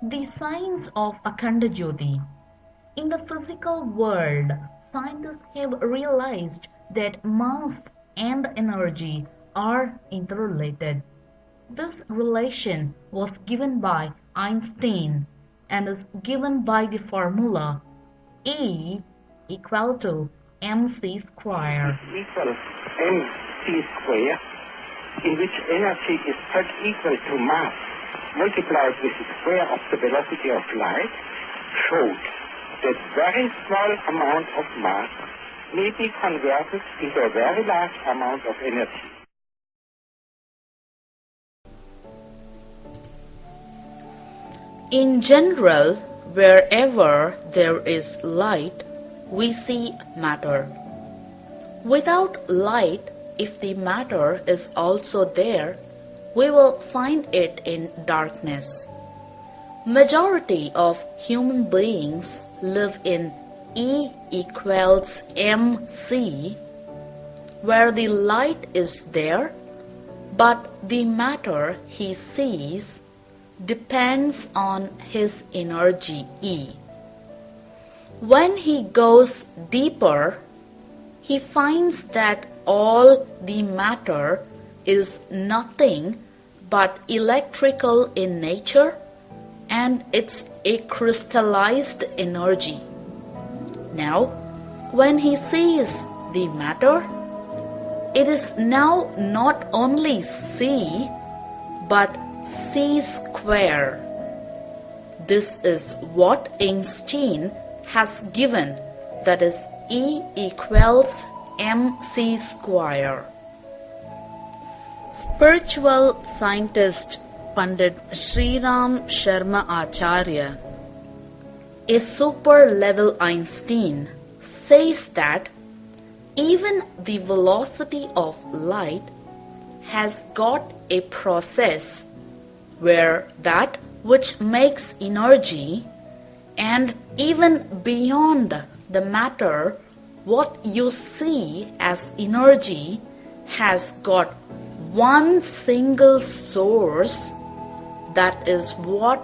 The science of Akhanda Jyoti. In the physical world, scientists have realized that mass and energy are interrelated. This relation was given by Einstein and is given by the formula E equal to mc square. Equals mc square, in which energy is set equal to mass multiplied with the square of the velocity of light, showed that very small amount of mass may be converted into a very large amount of energy. In general, wherever there is light, we see matter. Without light, if the matter is also there, we will find it in darkness. Majority of human beings live in E equals mc, where the light is there, but the matter he sees depends on his energy E. When he goes deeper, he finds that all the matter is nothing but electrical in nature, and it's a crystallized energy. Now, when he sees the matter, it is now not only C, but C square. This is what Einstein has given, that is E equals mc square. Spiritual scientist Pandit Sriram Sharma Acharya, a super-level Einstein, says that even the velocity of light has got a process where that which makes energy, and even beyond the matter, what you see as energy has got one single source, that is what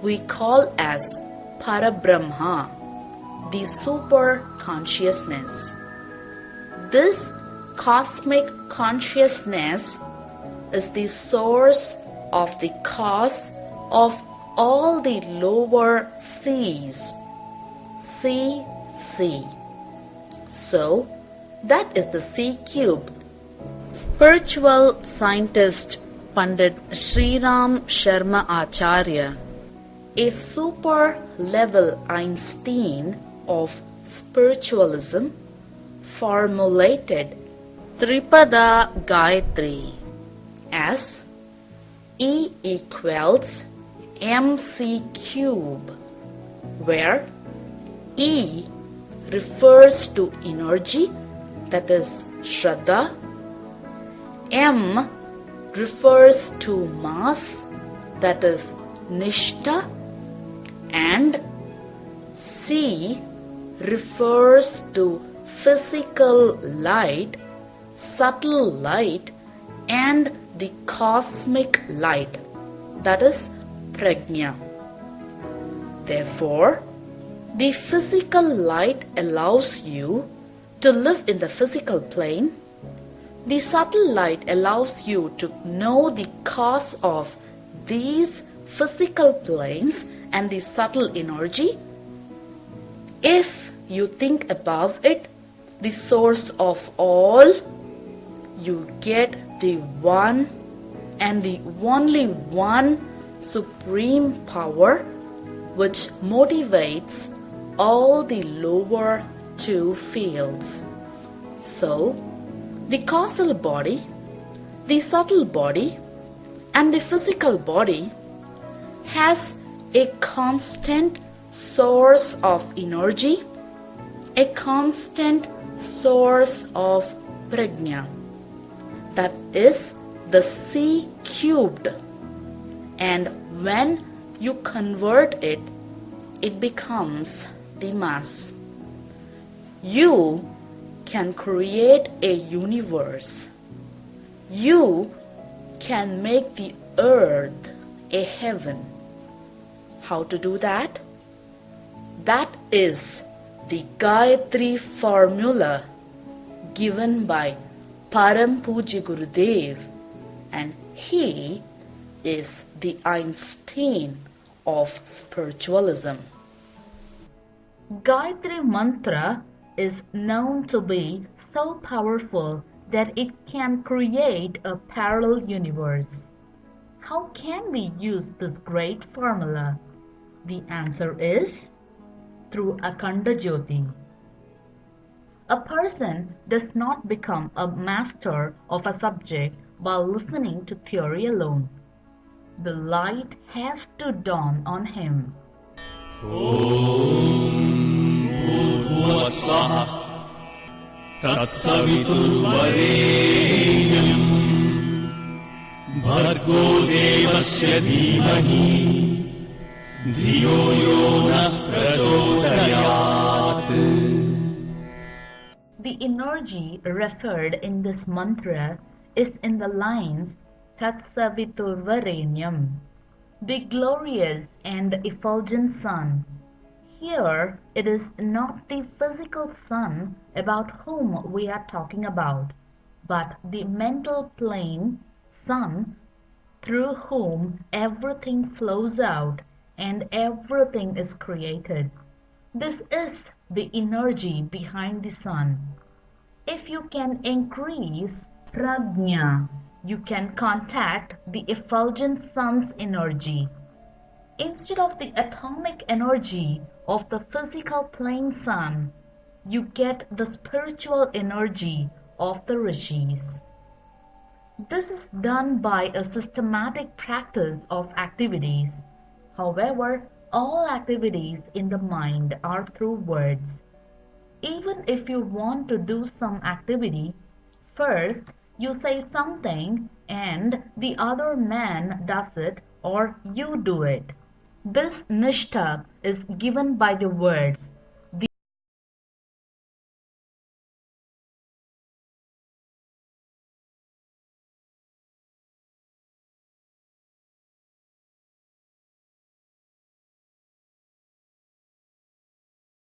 we call as Parabrahma, the super consciousness. This cosmic consciousness is the source of the cause of all the lower C's. C. So, that is the C cube. Spiritual scientist Pandit Sriram Sharma Acharya, a super-level Einstein of spiritualism, formulated Tripada Gayatri as E equals mc cube, where E refers to energy, that is Shraddha, M refers to mass, that is Nishtha, and C refers to physical light, subtle light, and the cosmic light, that is Prajna. Therefore, the physical light allows you to live in the physical plane. The subtle light allows you to know the cause of these physical planes and the subtle energy. If you think above it, the source of all, you get the one and the only one supreme power which motivates all the lower two fields. So, the causal body, the subtle body, and the physical body has a constant source of energy, a constant source of prajna, that is the C cubed, and when you convert it, it becomes the mass. You can create a universe. You can make the earth a heaven. How to do that? That is the Gayatri formula given by Param Puji Gurudev, and he is the Einstein of spiritualism. Gayatri Mantra is known to be so powerful that it can create a parallel universe. How can we use this great formula? The answer is through Akhanda Jyoti. A person does not become a master of a subject by listening to theory alone. The light has to dawn on him. भर्गो देवस्य धीमहि धियो यो नः प्रचोदयात्. The energy referred in this mantra is in the lines Tatsaviturvarenyam, the glorious and effulgent sun. Here it is not the physical sun about whom we are talking about, but the mental plane sun through whom everything flows out and everything is created. This is the energy behind the sun. If you can increase prajna, you can contact the effulgent sun's energy. Instead of the atomic energy of the physical plane sun, you get the spiritual energy of the rishis. This is done by a systematic practice of activities. However, all activities in the mind are through words. Even if you want to do some activity, first you say something and the other man does it or you do it. This nishtha is given by the words